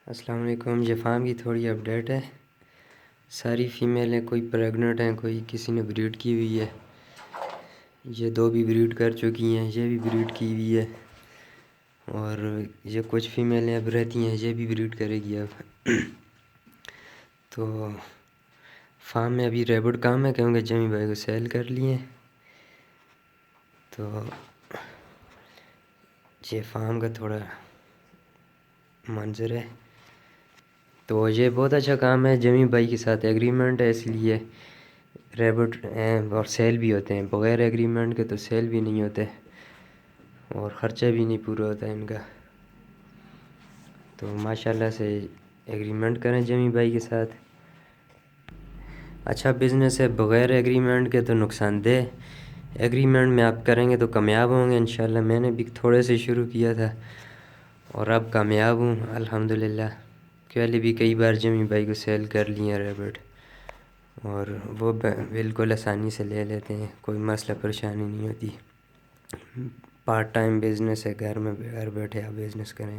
السلام علیکم. یہ فارم کی تھوڑی اپڈیٹ ہے. ساری فیمیلیں کوئی پریگننٹ ہیں, کوئی کسی نے بریڈ کی ہوئی ہے. یہ دو بھی بریڈ کر چکی ہیں, یہ بھی بریڈ کی ہوئی ہے, اور یہ کچھ فیمیلیں اب رہتی ہیں, یہ بھی بریڈ کرے گی اب. تو فارم میں ابھی ریبٹ کام ہے کیونکہ جمی بھائی کو سیل کر لیے. تو یہ فارم کا تھوڑا منظر ہے. تو یہ بہت اچھا کام ہے. جمی بھائی کے ساتھ ایگریمنٹ ہے, اس لیے ریبٹ ہیں اور سیل بھی ہوتے ہیں. بغیر ایگریمنٹ کے تو سیل بھی نہیں ہوتے اور خرچہ بھی نہیں پورا ہوتا ہے ان کا. تو ماشاءاللہ سے ایگریمنٹ کریں جمی بھائی کے ساتھ. اچھا بزنس ہے. بغیر ایگریمنٹ کے تو نقصان دہ. ایگریمنٹ میں آپ کریں گے تو کامیاب ہوں گے انشاءاللہ. میں نے بھی تھوڑے سے شروع کیا تھا اور اب کامیاب ہوں الحمدللہ. پہلے بھی کئی بار جمی بھائی کو سیل کر لیے ہیں ریبٹ, اور وہ بالکل آسانی سے لے لیتے ہیں, کوئی مسئلہ پریشانی نہیں ہوتی. پارٹ ٹائم بزنس ہے, گھر میں گھر بیٹھے آپ بزنس کریں.